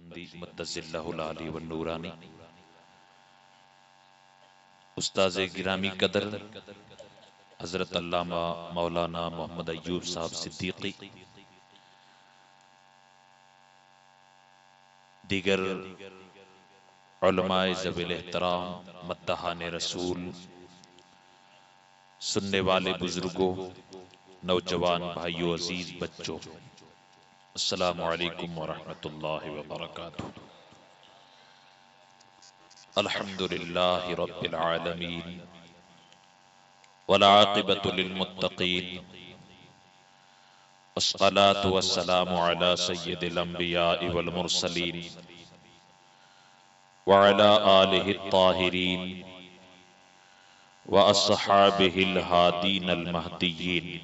دیوبندی مدثر اللہ العلی والنورانی، استاذ گرامی قدر حضرت علامہ مولانا محمد ایوب صاحب صدیقی، دیگر علماء ذوی الاحترام، مداحان رسول، سننے والے بزرگوں، نوجوان بھائیوں، عزیز بچوں، السلام علیکم ورحمۃ اللہ وبرکاتہ۔ الحمدللہ رب العالمین والعاقبۃ للمتقین، والصلاة والسلام علی سید الانبیاء والمرسلین وعلی آلہ الطاہرین واصحابہ الہادین المہدیین،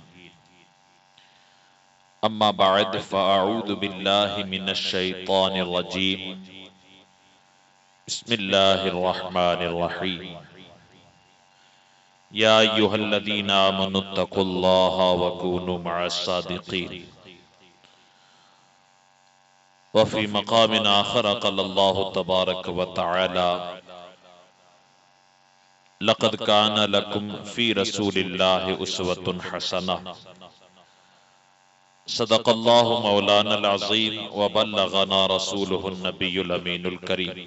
اما بعد فاعوذ باللہ من الشیطان الرجیم، بسم اللہ الرحمن الرحیم۔ یا ایھا الذین آمنوا اتقوا اللہ وکونوا مع الصادقین۔ وفی مقام آخر قال اللہ تبارک وتعالی لقد کان لکم فی رسول اللہ اسوۃ حسنہ۔ صدق اللہ مولانا العظیم وبلغنا رسولہ النبی الامین الکریم،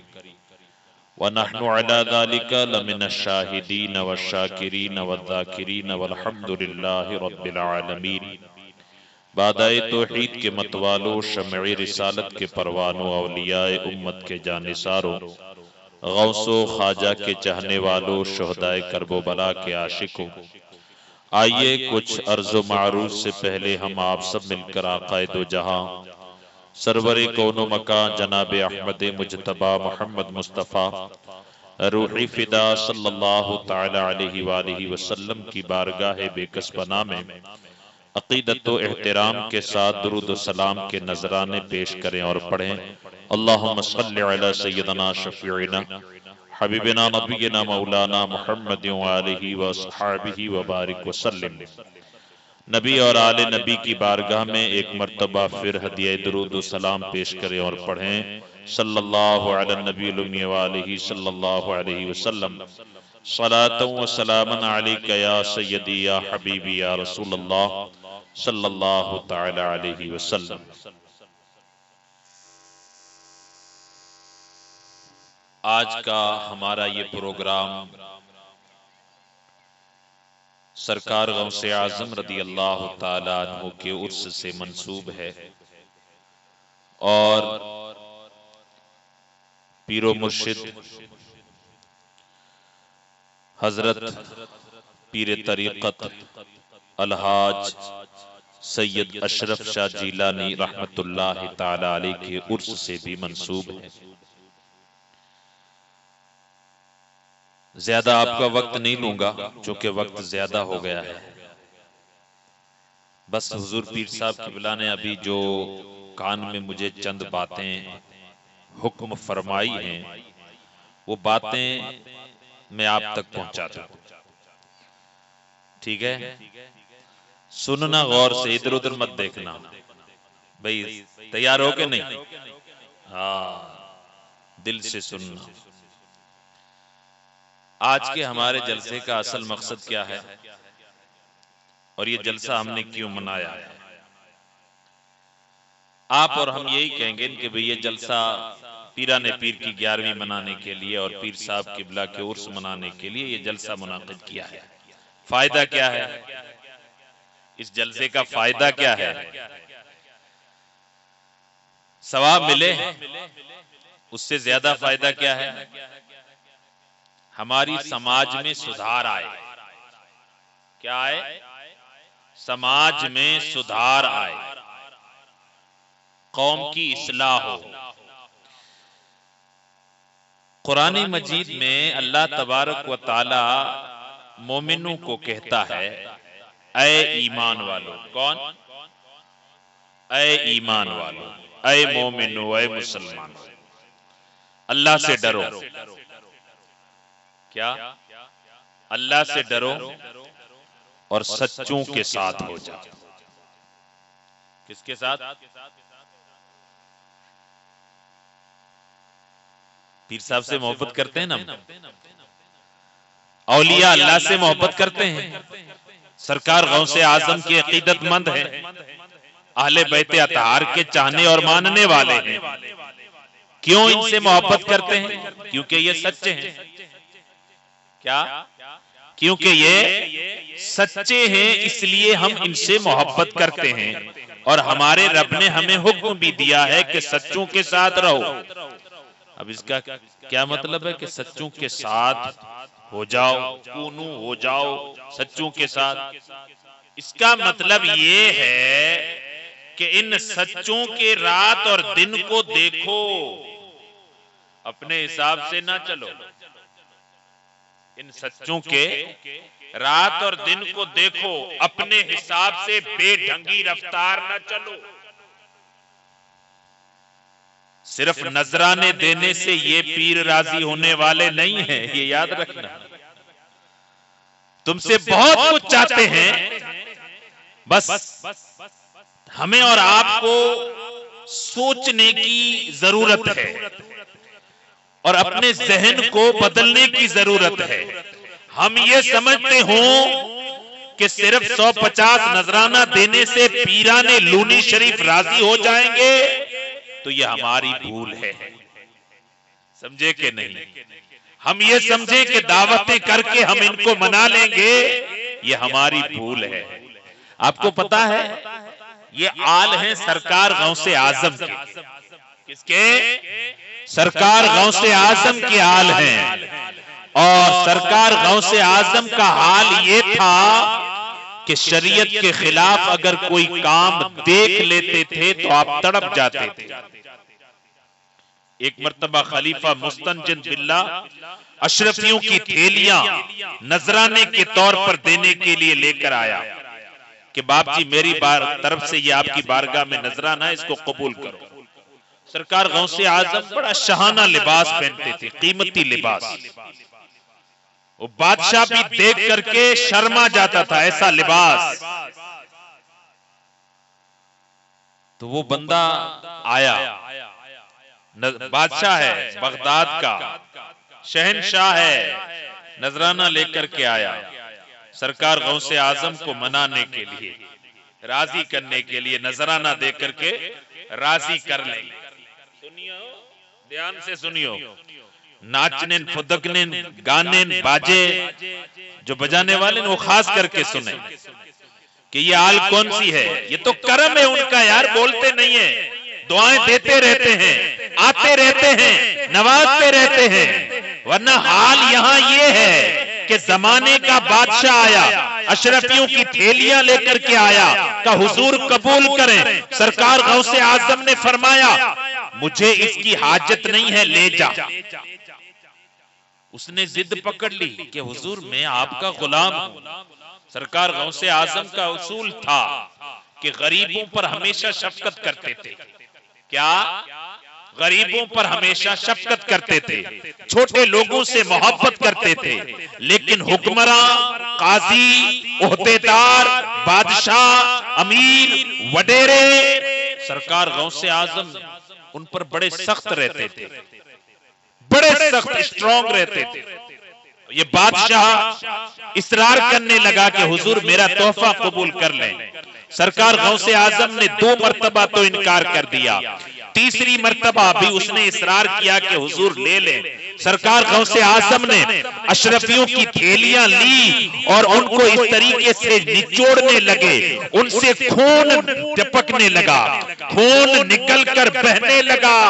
ونحن على ذلك لمن الشاہدین والشاکرین والذاکرین والحمد للہ رب العالمین۔ بادائے توحید کے متوالو، شمع رسالت کے پروانوں، اولیاء امت کے جانثاروں، غوثوں خواجہ کے چاہنے والوں، شہدائے کرب و بلا کے عاشقوں، آئیے کچھ عرض و معروض سے پہلے ہم آپ سب مل کر آقا دو جہاں سرور کون و مکان جناب احمد مجتبی محمد مصطفیٰ روحی فدا صلی اللہ تعالی علیہ وآلہ وسلم کی بارگاہ بے کس پناہ میں عقیدت و احترام کے ساتھ درود و سلام کے نذرانے پیش کریں اور پڑھیں۔ اللہم صلی علی سیدنا شفیعنا حبیبنا نبینا مولانا محمد وآلہ وصحابہ وبارک وسلم۔ نبی اور آل نبی کی بارگاہ میں ایک مرتبہ پھر ہدیہ درود و سلام پیش کریں اور پڑھیں۔ صلی اللہ علی النبی الامی وآلہ صلی اللہ علیہ وسلم۔ صلاۃ و سلام علیک یا سیدی یا حبیبی یا رسول اللہ صلی اللہ تعالی علیہ وسلم۔ آج کا ہمارا یہ پروگرام سرکار غوث اعظم رضی اللہ تعالی عنہ کے عرس سے منسوب ہے، اور پیر و مرشد حضرت پیر طریقت الحاج سید اشرف شاہ جیلانی رحمت اللہ تعالی علیہ کے عرس سے بھی منسوب ہے۔ زیادہ آپ کا وقت نہیں لوں گا چونکہ وقت زیادہ ہو گیا ہے، بس حضور پیر صاحب قبلہ نے ابھی جو کان میں مجھے چند باتیں حکم فرمائی ہیں وہ باتیں میں آپ تک پہنچا دوں، ٹھیک ہے؟ سننا غور سے، ادھر ادھر مت دیکھنا بھئی، تیار ہو کہ نہیں؟ ہاں، دل سے سننا۔ آج کے ہمارے جلسے کا اصل مقصد کیا ہے اور یہ جلسہ ہم نے کیوں منایا ہے؟ آپ اور ہم یہی کہیں گے کہ یہ جلسہ پیران پیر کی 11ویں منانے کے لیے اور پیر صاحب قبلہ کے عرس منانے کے لیے یہ جلسہ منعقد کیا ہے۔ فائدہ کیا ہے اس جلسے کا؟ فائدہ کیا ہے؟ ثواب ملے، اس سے زیادہ فائدہ کیا ہے؟ ہماری سماج میں سدھار آئے۔ کیا آئے؟ سماج میں سدھار آئے، قوم کی اصلاح ہو۔ قرآن مجید میں اللہ تبارک و تعالی مومنوں کو کہتا ہے اے ایمان والو۔ کون؟ اے ایمان والو، اے مومنو، اے مسلمانو، اللہ سے ڈرو۔ کیا؟ اللہ سے ڈرو اور سچوں کے ساتھ ہو جاؤ۔ کس کے ساتھ؟ پیر صاحب سے محبت کرتے ہیں نا، اولیاء اللہ سے محبت کرتے ہیں، سرکار غوث اعظم کی عقیدت مند ہیں، اہل بیت اطہار کے چاہنے اور ماننے والے ہیں۔ کیوں ان سے محبت کرتے ہیں؟ کیونکہ یہ سچے ہیں۔ کیا؟ کیونکہ یہ سچے ہیں، اس لیے ہم ان سے محبت کرتے ہیں، اور ہمارے رب نے ہمیں حکم بھی دیا ہے کہ سچوں کے ساتھ رہو۔ اب اس کا کیا مطلب ہے کہ سچوں کے ساتھ ہو جاؤ، کونو ہو جاؤ سچوں کے ساتھ؟ اس کا مطلب یہ ہے کہ ان سچوں کے رات اور دن کو دیکھو، اپنے حساب سے نہ چلو۔ ان سچوں کے رات اور دن کو دیکھو، اپنے حساب سے بے ڈھنگی رفتار نہ چلو۔ صرف نذرانے دینے سے یہ پیر راضی ہونے والے نہیں ہیں، یہ یاد رکھنا۔ تم سے بہت کچھ چاہتے ہیں، بس ہمیں اور آپ کو سوچنے کی ضرورت ہے اور اپنے ذہن کو بدلنے کی ضرورت ہے۔ ہم یہ سمجھتے ہوں کہ صرف 150 نذرانہ دینے سے پیران لونی شریف راضی ہو جائیں گے، تو یہ ہماری بھول ہے۔ سمجھے کہ نہیں؟ ہم یہ سمجھیں کہ دعوتیں کر کے ہم ان کو منا لیں گے، یہ ہماری بھول ہے۔ آپ کو پتا ہے یہ آل ہیں سرکار غوث اعظم کے۔ کس کے؟ سرکار غوث اعظم کے آل ہیں، اور سرکار غوث اعظم کا حال یہ تھا کہ شریعت کے خلاف اگر کوئی کام دیکھ لیتے تھے تو آپ تڑپ جاتے تھے۔ ایک مرتبہ خلیفہ مستنجد باللہ اشرفیوں کی تھیلیاں نذرانے کے طور پر دینے کے لیے لے کر آیا کہ باپ جی میری طرف سے یہ آپ کی بارگاہ میں نذرانہ ہے، اس کو قبول کرو۔ سرکار غوث اعظم بڑا شہانہ لباس پہنتے تھے، قیمتی لباس۔ وہ بادشاہ بھی دیکھ کر کے شرما جاتا تھا، ایسا لباس۔ تو وہ بندہ آیا، بادشاہ ہے بغداد کا، شہنشاہ ہے، نذرانہ لے کر کے آیا سرکار غوث اعظم کو منانے کے لیے، راضی کرنے کے لیے، نذرانہ دے کر کے راضی کر لیں۔ سنیو، دھیان سے سنیو، ناچنے پھدکنے گانے باجے جو بجانے والے وہ خاص کر کے سنیں کہ یہ آل کون سی ہے۔ یہ تو کرم ہے ان کا یار، بولتے نہیں ہیں، دعائیں دیتے رہتے ہیں، آتے رہتے ہیں، نوازتے رہتے ہیں۔ ورنہ حال یہاں یہ ہے کہ زمانے کا بادشاہ آیا، اشرفیوں کی تھیلیاں لے کر کے آیا کہ حضور قبول کریں۔ سرکار غوث اعظم نے فرمایا مجھے اس کی حاجت نہیں ہے، لے جا۔ اس نے ضد پکڑ لی کہ حضور میں آپ کا غلام ہوں۔ سرکار غوث اعظم کا اصول تھا کہ غریبوں پر ہمیشہ شفقت کرتے تھے۔ کیا؟ غریبوں پر ہمیشہ شفقت کرتے تھے، چھوٹے لوگوں سے محبت کرتے تھے، لیکن حکمراں، قاضی، عہدیدار، بادشاہ، امیر، وڈیرے، سرکار غوث اعظم ان پر بڑے سخت رہتے تھے، بڑے سخت اسٹرانگ رہتے تھے۔ یہ بادشاہ اصرار کرنے لگا کہ حضور میرا تحفہ قبول کر لیں۔ سرکار غوث اعظم نے 2 مرتبہ تو انکار کر دیا، تیسری مرتبہ بھی اس نے اصرار کیا کہ حضور لے لیں۔ سرکار غوث اعظم نے اشرفیوں کی تھیلیاں لی اور ان کو اس طریقے سے نچوڑنے لگے، ان سے خون ٹپکنے لگا، خون نکل کر بہنے لگا۔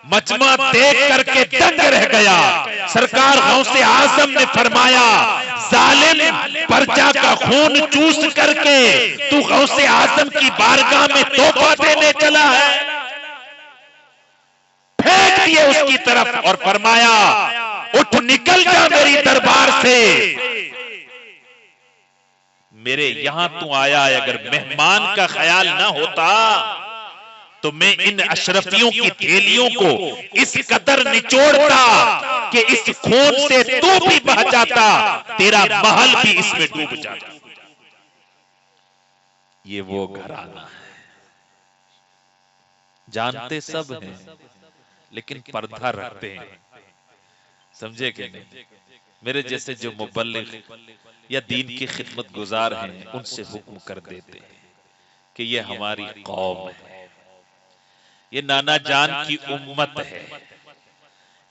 مجمع دیکھ کر کے دنگ رہ گیا۔ سرکار غوث اعظم نے فرمایا ظالم، پرجا کا خون چوس کر کے تو غوث اعظم کی بارگاہ میں تحفہ دینے چلا ہے۔ پھینک دیے اس کی طرف اور فرمایا اٹھ نکل جا میری دربار سے۔ میرے یہاں تو آیا ہے، اگر مہمان کا خیال نہ ہوتا تو میں ان اشرفیوں کی تھیلیوں کو اس قدر نچوڑتا کہ اس خون سے تو بھی بہہ جاتا، تیرا محل بھی اس میں ڈوب جاتا۔ یہ وہ گھرانہ ہے، جانتے سب ہیں لیکن پردہ رکھتے ہیں. سمجھے کہ نہیں؟ میرے جیسے جو مبلغ یا دین کی خدمت گزار ہیں ان سے حکم کر دیتے ہیں کہ یہ ہماری قوم ہے، یہ نانا جان کی امت ہے،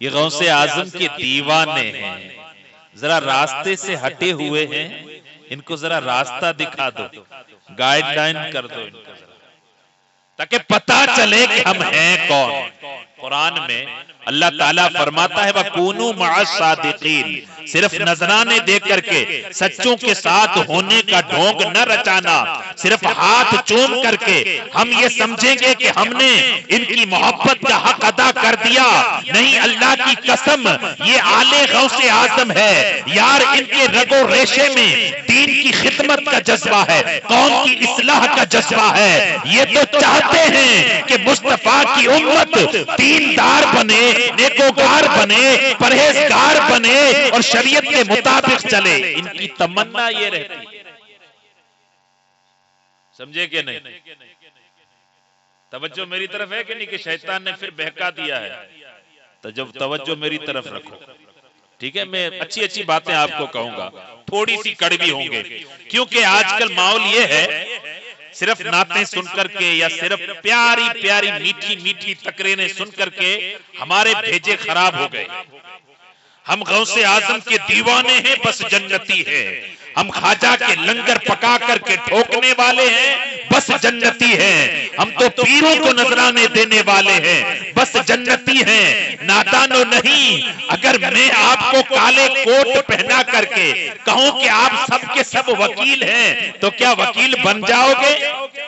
یہ غوث اعظم کے دیوانے ہیں، ذرا راستے سے ہٹے ہوئے ہیں، ان کو ذرا راستہ دکھا دو، گائیڈ لائن کر دو ان کو ذرا، تاکہ پتہ چلے کہ ہم ہیں کون. قرآن میں اللہ تعالیٰ فرماتا ہے وَكُونُوا مَعَ الصَّادِقِينَ، صرف نذرانے دے کر کے سچوں کے ساتھ ہونے کا ڈھونگ نہ رچانا، صرف ہاتھ چوم کر کے ہم یہ سمجھیں گے کہ ہم نے ان کی محبت کا حق ادا کر دیا. نہیں، اللہ کی قسم یہ آل غوث اعظم ہے یار، ان کے رگ و ریشے میں دین کی خدمت کا جذبہ ہے، قوم کی اصلاح کا جذبہ ہے. یہ تو چاہتے ہیں کہ مصطفیٰ کی امت دیندار بنے، نیکوکار بنے، پرہیزگار بنے اور شریعت کے مطابق چلے. ان کی تمنا یہ رہتی ہے. سمجھے کہ نہیں؟ توجہ میری طرف ہے کہ نہیں کہ شیطان نے پھر بہکا دیا ہے؟ تو جب توجہ میری طرف رکھو، ٹھیک ہے؟ میں اچھی اچھی باتیں آپ کو کہوں گا، تھوڑی سی کڑوی ہوں گے، کیونکہ آج کل ماحول یہ ہے صرف نعتیں سن کر کے یا صرف پیاری پیاری میٹھی میٹھی تقریریں سن کر کے ہمارے بھیجے خراب ہو گئے. ہم غوث اعظم کے دیوانے ہیں، بس جنتی ہے. ہم خواجہ کے لنگر پکا کر کے ٹھوکنے والے ہیں، بس جنتی ہیں. ہم تو پیروں کو نذرانے دینے والے ہیں، بس جنتی ہیں. نادانو نہیں، اگر میں آپ کو کالے کوٹ پہنا کر کے کہوں کہ آپ سب کے سب وکیل ہیں تو کیا وکیل بن جاؤ گے؟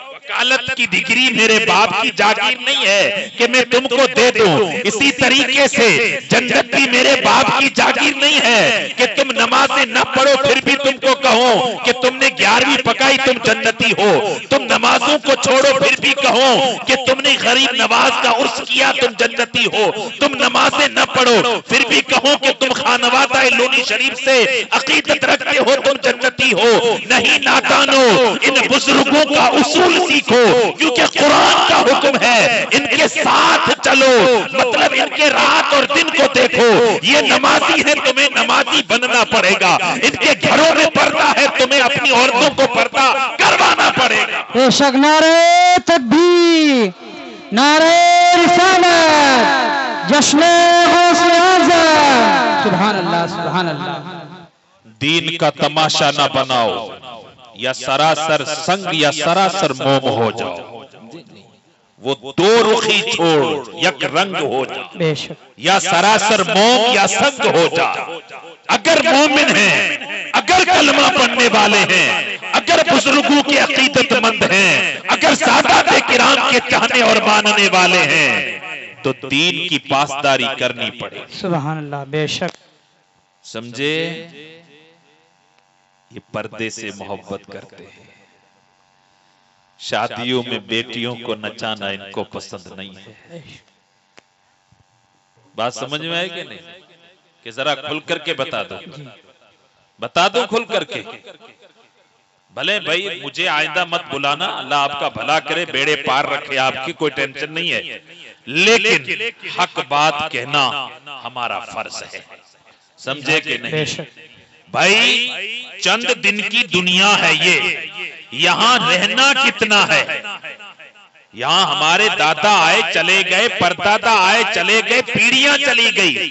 وکالت کی ڈگری میرے باپ کی جاگیر نہیں ہے کہ میں تم کو دے دوں. اسی طریقے سے جنتی میرے باپ کی جاگیر نہیں ہے کہ تم نمازیں نہ پڑھو پھر بھی تم کو کہوں کہ تم نے 11ویں پکائی تم جنتی ہو. تم نمازوں کو چھوڑو پھر بھی کہوں کہ تم نے غریب نواز کا عرس کیا تم جنتی ہو. تم نمازیں نہ پڑھو پھر بھی کہوں کہ تم خانوادہ لونی شریف سے عقیدت رکھتے ہو تم جنتی ہو. نہیں نادانو، ان بزرگوں کا اصول سیکھو، کیونکہ قرآن کا حکم ہے ان کے ساتھ چلو، مطلب ان کے رات اور دن کو دیکھو. یہ نمازی ہے، تمہیں نمازی بننا پڑے گا. ان کے گھروں میں پردہ ہے، تمہیں اپنی عورتوں کو پردہ کروانا پڑے گا. بے شک نعرہ تکبیر، نعرہ رسالت، جشن غوث اعظم. سبحان اللہ سبحان اللہ. دین کا تماشا نہ بناؤ، یا سراسر سنگ یا سراسر موم ہو جاؤ. وہ دو رخی چھوڑ یک رنگ ہو جا، بے شک یا سراسر موم یا سنگ ہو جا. اگر مومن ہیں، اگر کلمہ پڑھنے والے ہیں، اگر بزرگوں کے عقیدت مند ہیں، اگر سادات کرام کے چاہنے اور ماننے والے ہیں تو دین کی پاسداری کرنی پڑے. سبحان اللہ. بے شک. سمجھے؟ یہ پردے سے محبت کرتے ہیں. شادیوں میں بیٹیوں کو نچانا ان کو پسند نہیں ہے. بات سمجھ میں آئے کہ نہیں؟ کہ ذرا کھل کر کے بتا دو، بتا دو کھل کر کے. بھلے بھائی مجھے آئندہ مت بلانا، اللہ آپ کا بھلا کرے، بیڑے پار رکھے، آپ کی کوئی ٹینشن نہیں ہے، لیکن حق بات کہنا ہمارا فرض ہے. سمجھے کہ نہیں؟ بھائی چند دن کی دنیا ہے یہ، یہاں رہنا کتنا ہے؟ یہاں ہمارے دادا آئے چلے گئے، پردادا آئے چلے گئے، پیڑیاں چلی گئی.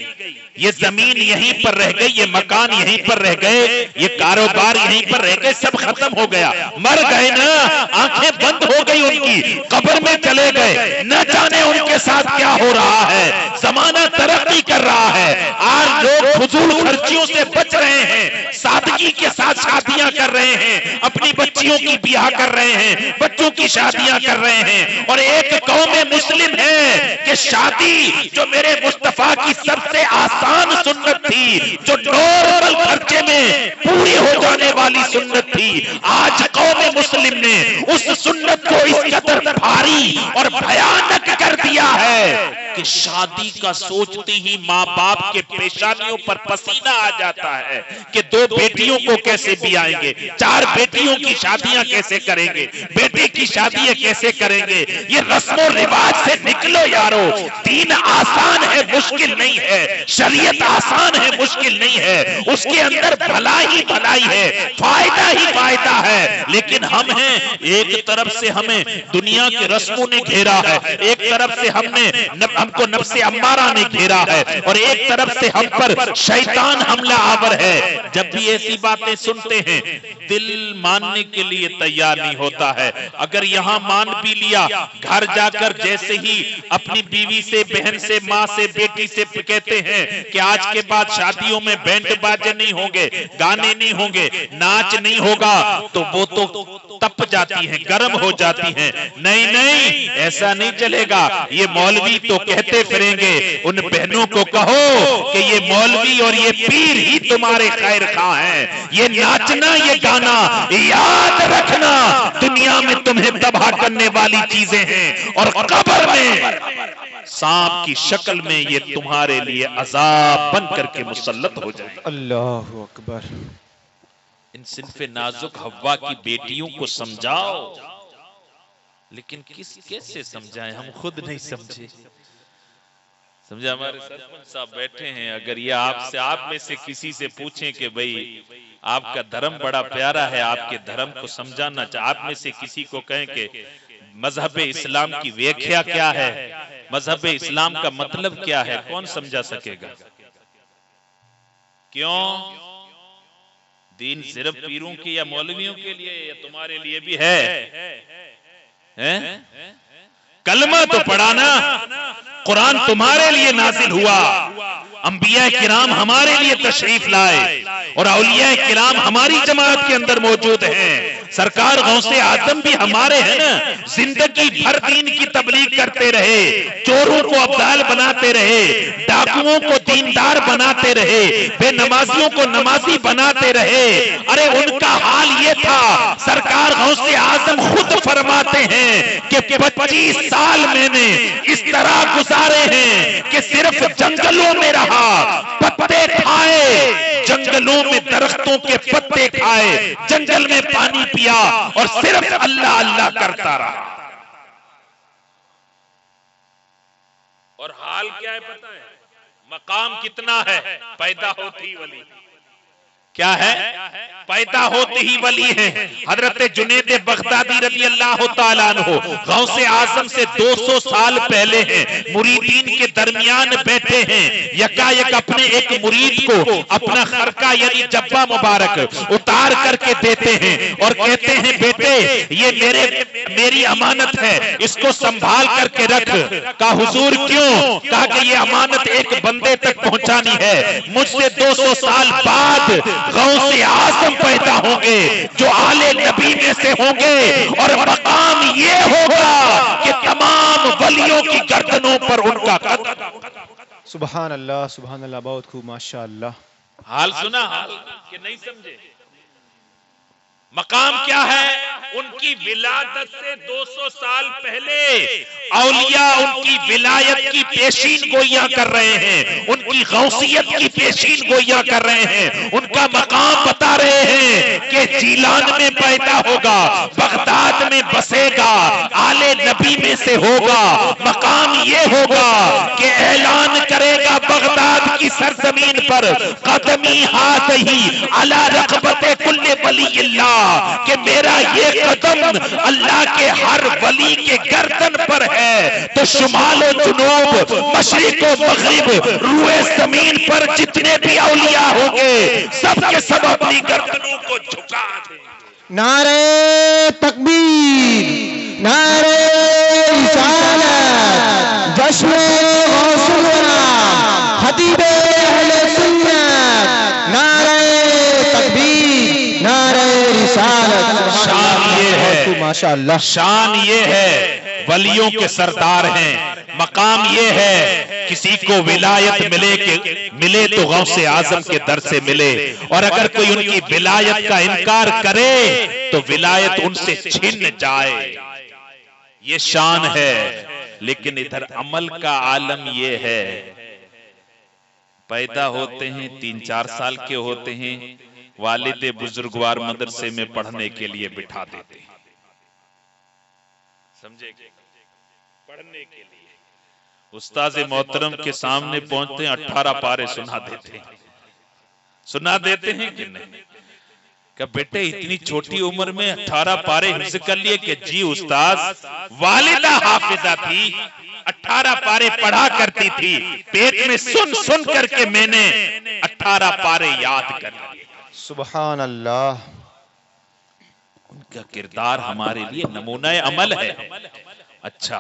یہ زمین یہیں پر رہ گئی، یہ مکان یہیں پر رہ گئے، یہ کاروبار یہیں پر رہ گئے، سب ختم ہو گیا. مر گئے نا، آنکھیں بند ہو گئی ان کی، قبر میں چلے گئے. نہ جانے ان کے ساتھ کیا ہو رہا ہے. زمانہ ترقی کر رہا ہے، آج لوگ فضول خرچیوں سے بچ رہے ہیں، سادگی کے ساتھ شادیاں کر رہے ہیں، اپنی بچیوں کی بیاہ کر رہے ہیں، بچوں کی شادیاں کر رہے ہیں. اور ایک قوم مسلم ہے کہ شادی جو میرے مصطفیٰ کی سب سے آسان سنت تھی، جو نارمل خرچے میں پوری ہو جانے والی سنت تھی، آج قوم مسلم نے اس سنت کو اس قدر بھاری اور بھیانک کر دیا ہے کہ شادی کا سوچتے ہی ماں باپ کے پیشانیوں پر پسینہ آ جاتا ہے کہ دو بیٹیاں بیٹیوں کو کیسے بھی آئیں گے، 4 بیٹیوں کی شادیاں کیسے کریں گے، بیٹے کی شادیاں کیسے کریں گے. یہ رسم و رواج سے نکلو یارو. دین آسان ہے، مشکل نہیں ہے. شریعت آسان ہے، مشکل نہیں ہے. اس کے اندر بھلائی بھلائی ہے، فائدہ ہی فائدہ ہے. لیکن ہم ہیں، ایک طرف سے ہمیں دنیا کے رسموں نے گھیرا ہے، ایک طرف سے ہم کو نفس امارہ نے گھیرا ہے، اور ایک طرف سے ہم پر شیطان حملہ آور ہے. جب بھی ایسی باتیں سنتے ہیں دل ماننے کے لیے تیار نہیں ہوتا ہے. اگر یہاں مان بھی لیا، گھر جا کر جیسے ہی اپنی بیوی سے، بہن سے، ماں سے، بیٹی سے کہتے ہیں کہ آج کے بعد شادیوں میں بینڈ باجے نہیں ہوں گے، گانے نہیں ہوں گے، ناچ نہیں ہوگا، تو وہ تو تپ جاتی ہیں، گرم ہو جاتی ہیں. نہیں نہیں، ایسا نہیں چلے گا. یہ مولوی تو کہتے پھریں گے. ان بہنوں کو کہو کہ یہ مولوی اور یہ پیر ہی تمہارے خیر خواہ ہیں. یہ ناچنا، یہ گانا یاد رکھنا دنیا میں تمہیں تباہ کرنے والی چیزیں ہیں، اور قبر میں سانپ کی شکل میں یہ تمہارے لیے عذاب بن کر کے مسلط ہو جائے. اللہ اکبر. ان صنف نازک حوا کی بیٹیوں کو سمجھاؤ، لیکن کیسے سمجھائیں؟ ہم خود نہیں سمجھے. سمجھا؟ ہمارے سرپنچ صاحب بیٹھے ہیں، اگر یہ آپ میں سے کسی سے پوچھیں کہ بھئی آپ کا دھرم بڑا پیارا ہے، آپ کے دھرم کو سمجھانا چاہے، آپ میں سے کسی کو کہیں کہ مذہب اسلام کی ویکھیا کیا ہے، مذہب اسلام کا مطلب کیا ہے، کون سمجھا سکے گا؟ کیوں؟ دین صرف پیروں کی یا مولویوں کے لیے، یا تمہارے لیے بھی ہے؟ کلمہ تو پڑھانا. قرآن تمہارے لیے نازل ہوا، انبیاء کرام ہمارے لیے تشریف لائے، اور اولیاء کرام ہماری جماعت کے اندر موجود ہیں. سرکار غوث اعظم بھی ہمارے ہیں نا. زندگی بھر دین کی تبلیغ کرتے رہے، چوروں کو ابدال بناتے رہے، ڈاکوؤں کو دیندار بناتے رہے، بے نمازیوں کو نمازی بناتے رہے. ارے ان کا حال یہ تھا، سرکار غوث اعظم خود فرماتے ہیں کہ 25 سال میں نے اس طرح گزارے ہیں کہ صرف جنگلوں میں رہا، پتے کھائے، جنگلوں میں درختوں کے پتے کھائے، جنگل میں پانی پیا، اور صرف اللہ اللہ کرتا رہا. اور حال کیا ہے پتہ ہے؟ مقام کتنا ہے؟ پیدا ہوتی ولی. کیا ہے؟ پیدا ہوتے ہی ولی ہیں. حضرت جنید بغدادی رضی اللہ تعالیٰ عنہ غوث اعظم سے 200 سال پہلے ہیں، مریدین کے درمیان بیٹھے ہیں. یکا یک اپنے ایک مرید کو اپنا خرقہ یعنی جبہ مبارک اتار کر کے دیتے ہیں، اور کہتے ہیں بیٹے یہ میری امانت ہے، اس کو سنبھال کر کے رکھ. کہا حضور کیوں؟ کہا کہ یہ امانت ایک بندے تک پہنچانی ہے. مجھ سے 200 سال بعد غوث اعظم پیدا ہوں گے جو آل نبی میں سے ہوں گے، اور مقام یہ ہوگا کہ تمام ولیوں کی گردنوں پر ان کا قدم. سبحان اللہ سبحان اللہ. بہت خوب، ماشاءاللہ. حال سنا؟ حال کہ نہیں سمجھے؟ مقام کیا ہے؟ ان کی ولادت سے 200 سال پہلے اولیاء ان کی ولایت کی پیشین گوئیاں کر رہے ہیں، ان کی غوثیت کی پیشین گوئیاں کر رہے ہیں. ان کا مقام بتا رہے ہیں کہ جیلان میں پیدا ہوگا، بغداد میں بسے گا، آل نبی میں سے ہوگا. مقام یہ ہوگا کہ اعلان کرے گا بغداد کی سرزمین پر، قدمی ہاتھ ہی علی رقبت کل ولی اللہ، کہ میرا یہ قدم اللہ کے ہر ولی کے گردن پر ہے. تو شمال و جنوب، مشرق و مغرب، روئے زمین پر جتنے بھی اولیاء ہوں گے سب کے سب اپنی گردنوں کو جھکا دیں. نعرہ تکبیر، نعرہ رسالت، جشن غوث الورا، خطیب اہل سنت، نعرہ تکبیر، نعرہ رسالت. شان یہ ہے، ماشاءاللہ. شان یہ ہے، ولیوں کے سردار ہیں. مقام یہ ہے کسی کو ولایت ملے تو غوث اعظم کے در سے ملے، اور اگر کوئی ان کی ولایت کا انکار کرے تو ولایت ان سے چھن جائے. یہ شان ہے. لیکن ادھر عمل کا عالم یہ ہے، پیدا ہوتے ہیں 3-4 سال کے ہوتے ہیں، والد بزرگوار مدرسے میں پڑھنے کے لیے بٹھا دیتے ہیں، سمجھے کہ پڑھنے کے لیے استاذ محترم کے سامنے پہنچتے ہیں، 18 پارے سنا دیتے ہیں کہ نہیں؟ کہ بیٹے اتنی چھوٹی عمر میں 18 پارے حفظ کر لیے؟ کہ جی استاذ والدہ حافظہ تھی، 18 پارے پڑھا کرتی تھی، پیٹ میں سن کر کے میں نے 18 پارے یاد کر لیے۔ سبحان اللہ۔ ان کا کردار ہمارے لیے نمونہ عمل ہے۔ اچھا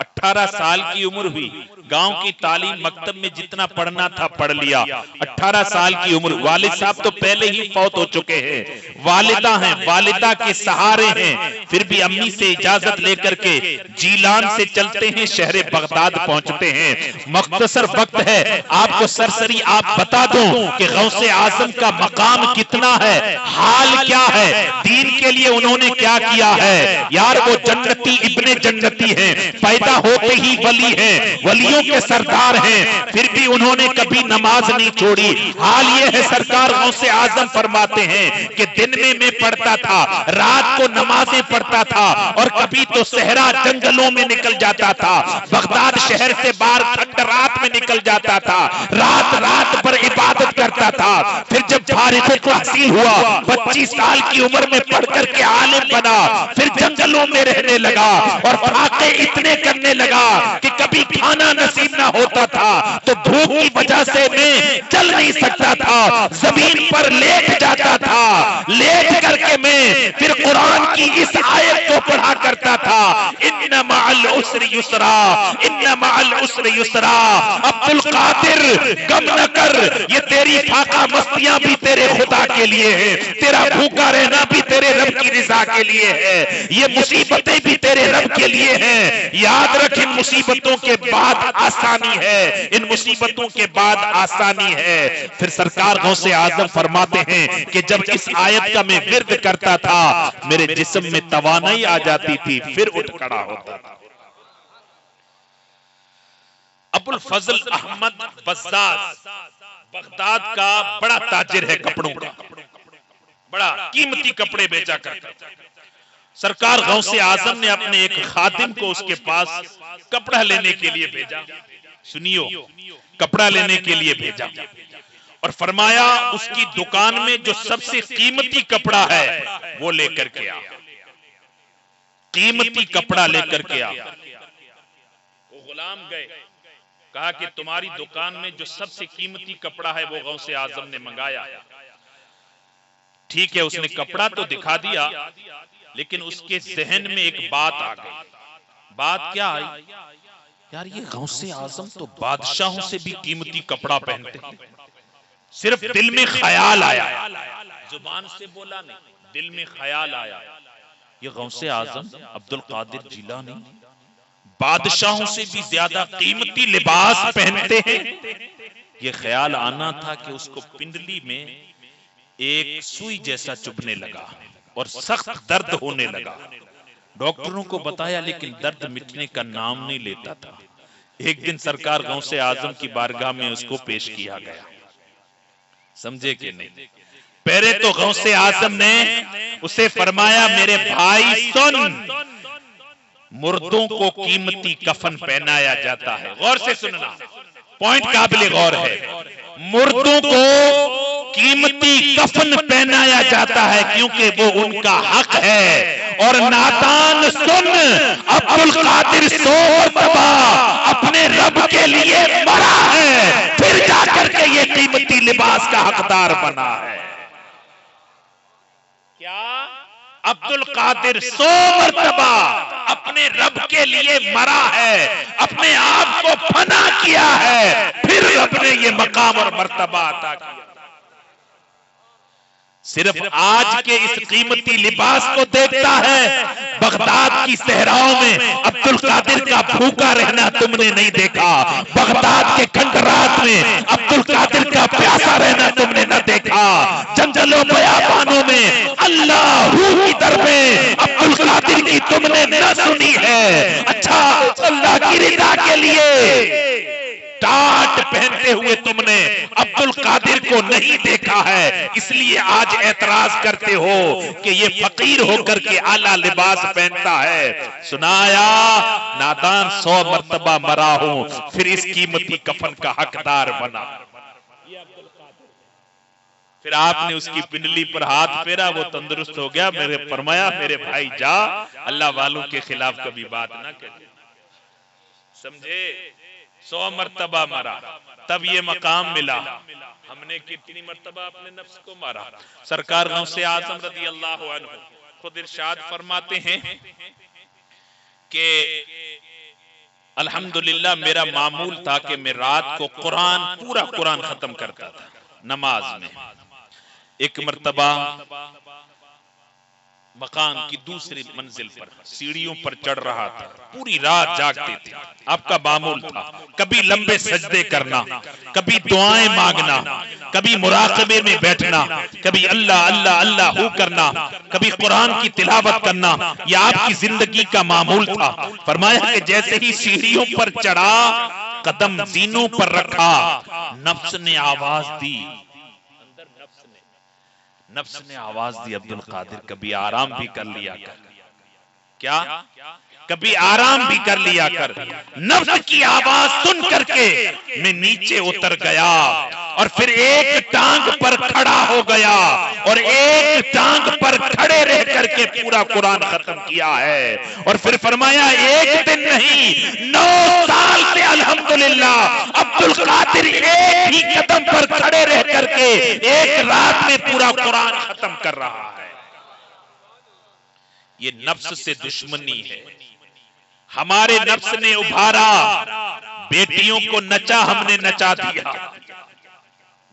18 سال کی عمر ہوئی، گاؤں کی تعلیم مکتب میں جتنا پڑھنا تھا پڑھ لیا، 18 سال کی عمر، والد صاحب تو پہلے ہی فوت ہو چکے ہیں، والدہ ہیں، والدہ کے سہارے ہیں، پھر بھی امی سے اجازت لے کر کے جیلان سے چلتے ہیں، شہر بغداد پہنچتے ہیں۔ مختصر وقت ہے، آپ کو سرسری آپ بتا دوں کہ غوث اعظم کا مقام کتنا ہے، حال کیا ہے، دین کے لیے انہوں نے کیا کیا ہے۔ یار وہ جنتی ابن جنتی ہیں، پیدا ہوتے ہی ولی ہیں، ولیوں کے سردار ہیں، پھر بھی انہوں نے کبھی نماز نہیں چھوڑی۔ حال یہ ہے سرکار غوث اعظم فرماتے ہیں کہ دن میں پڑھتا تھا، رات کو نمازیں پڑھتا تھا، اور کبھی تو صحرا جنگلوں میں نکل جاتا تھا، بغداد شہر سے باہر ٹھنڈ رات میں نکل جاتا تھا، رات پر عبادت کرتا تھا۔ پھر جب فارغ التحصیل ہوا، 25 سال کی عمر میں پڑھ کر کے عالم بنا، پھر جنگلوں میں رہنے لگا اور فاقے اتنے کرنے لگا کہ کبھی کھانا نصیب نہ ہوتا تھا تو بھوک کی وجہ سے میں چل نہیں سکتا تھا، زمین پر لیٹ جاتا تھا، لیٹ کر کے میں پھر قرآن کی اس آیت کو پڑھا کرتا تھا، ان مع العسر یسرا، ان مع العسر یسرا۔ عبد القادر غم نہ کر، یہ تیری فاقہ مستیاں بھی تیرے خدا کے لیے ہیں، تیرا بھوکا رہنا بھی تیرے رب کی رضا کے لیے ہے، یہ مصیبتیں بھی تیرے رب کے لیے ہیں۔ یاد رکھ ان مصیبتوں کے بعد آسانی ہے، ان مصیبتوں کے بعد آسانی ہے۔ پھر سرکار غوث اعظم فرماتے ہیں کہ جب اس آیت کا میں ورد کرتا تھا میرے جسم میں توانائی آ جاتی تھی، پھر اٹھ کھڑا ہوتا تھا۔ ابو الفضل احمد بزاز بغداد کا بڑا تاجر ہے، کپڑوں کا، بڑا قیمتی کپڑے بیچا کرتا تھا۔ سرکار غوث اعظم نے اپنے ایک خادم کو اس کے پاس کپڑا لینے کے لیے بھیجا، سنیو، کپڑا لینے کے لیے بھیجا، اور فرمایا اس کی دکان میں جو سب سے قیمتی کپڑا ہے وہ لے کر کے آ، قیمتی کپڑا لے کر کے آ۔ وہ غلام گئے، کہا کہ تمہاری دکان میں جو سب سے قیمتی کپڑا ہے وہ غوث اعظم نے منگایا۔ ٹھیک ہے، اس نے کپڑا تو دکھا دیا، لیکن اس کے ذہن میں ایک بات آ گئی۔ بات کیا آئی؟ یار یہ غوث اعظم تو بادشاہوں سے بھی قیمتی کپڑا پہنتے ہیں۔ صرف دل میں خیال آیا، زبان سے بولا نہیں، دل میں خیال آیا، یہ غوث اعظم عبد القادر جیلانی بادشاہوں سے بھی زیادہ قیمتی لباس پہنتے ہیں۔ یہ خیال آنا تھا کہ اس کو پنڈلی میں ایک سوئی جیسا چبھنے لگا اور سخت درد ہونے لگا۔ ڈاکٹروں کو بتایا لیکن درد مٹنے کا نام نہیں لیتا تھا۔ ایک دن سرکار غوث اعظم کی بارگاہ میں اس کو پیش کیا گیا، سمجھے کہ نہیں؟ پہلے تو غوث اعظم نے اسے فرمایا میرے بھائی سن، مردوں کو قیمتی کفن پہنایا جاتا ہے، غور سے سننا، پوائنٹ قابل غور ہے، مردوں کو قیمتی کفن پہنایا جاتا ہے کیونکہ وہ ان کا حق ہے، اور نادان سن، عبد القادر 100 مرتبہ اپنے رب کے لیے مرا ہے، پھر جا کر کے یہ قیمتی لباس کا حقدار بنا ہے۔ کیا؟ عبد القادر 100 مرتبہ اپنے رب کے لیے مرا ہے، اپنے آپ کو فنا کیا ہے، پھر رب نے یہ مقام اور مرتبہ عطا کیا۔ صرف آج کے اس قیمتی لباس کو دیکھتا ہے، بغداد کی صحراؤں میں عبد القادر کا بھوکا رہنا تم نے نہیں دیکھا، بغداد کے کھنڈرات میں عبد القادر کا پیاسا رہنا تم نے نہ دیکھا، جنگلوں بیابانوں میں اللہ کی در میں عبد القادر کی تم نے نہ سنی ہے۔ اچھا، اللہ کی رضا کے لیے ٹاٹ پہنتے ہوئے تم نے عبد القادر کو نہیں دیکھا ہے، اس لیے آج اعتراض کرتے ہو کہ یہ فقیر ہو کر کے اعلیٰ لباس پہنتا ہے۔ سنایا نادان 100 مرتبہ مرا ہوں پھر اس قیمتی کفن کا حقدار بنا۔ پھر آپ نے اس کی پنڈلی پر ہاتھ پھیرا، وہ تندرست ہو گیا۔ میرے فرمایا میرے بھائی جا، اللہ والوں کے خلاف کبھی بات نہ کرے، سمجھے؟ 100 مرتبہ مرا تب یہ مقام ملا۔ ہم نے کتنی مرتبہ اپنے نفس کو مارا؟ سرکار غوث اعظم رضی اللہ عنہ خود ارشاد فرماتے ہیں کہ الحمدللہ میرا معمول تھا کہ میں رات کو پورا قرآن ختم کرتا تھا نماز میں۔ ایک مرتبہ مکان کی دوسری منزل پر سیڑھیوں پر چڑھ رہا تھا، پوری رات جاگتے تھے، آپ کا معمول تھا کبھی لمبے سجدے کرنا، کبھی دعائیں مانگنا، کبھی مراقبے میں بیٹھنا، کبھی اللہ اللہ اللہ ہو کرنا، کبھی قرآن کی تلاوت کرنا، یہ آپ کی زندگی کا معمول تھا۔ فرمایا کہ جیسے ہی سیڑھیوں پر چڑھا، قدم زینوں پر رکھا، نفس نے آواز دی، نفس نے آواز دی عبد القادر کبھی آرام بھی کر لیا کر۔ کیا؟ کبھی آرام بھی کر لیا کر۔ نفس کی آواز سن کر کے میں نیچے اتر گیا اور پھر ایک ٹانگ پر کھڑا ہو گیا اور ایک ٹانگ پر کھڑے رہ کر کے پورا قرآن ختم کیا ہے۔ اور پھر فرمایا ایک دن نہیں 9 سال سے الحمدللہ عبد القادر ایک ہی قدم پر کھڑے رہ کر کے ایک رات میں پورا قرآن ختم کر رہا ہے۔ یہ نفس سے دشمنی ہے، ہمارے نفس نے ابھارا، بیٹیوں کو نچا، ہم نے نچا دیا،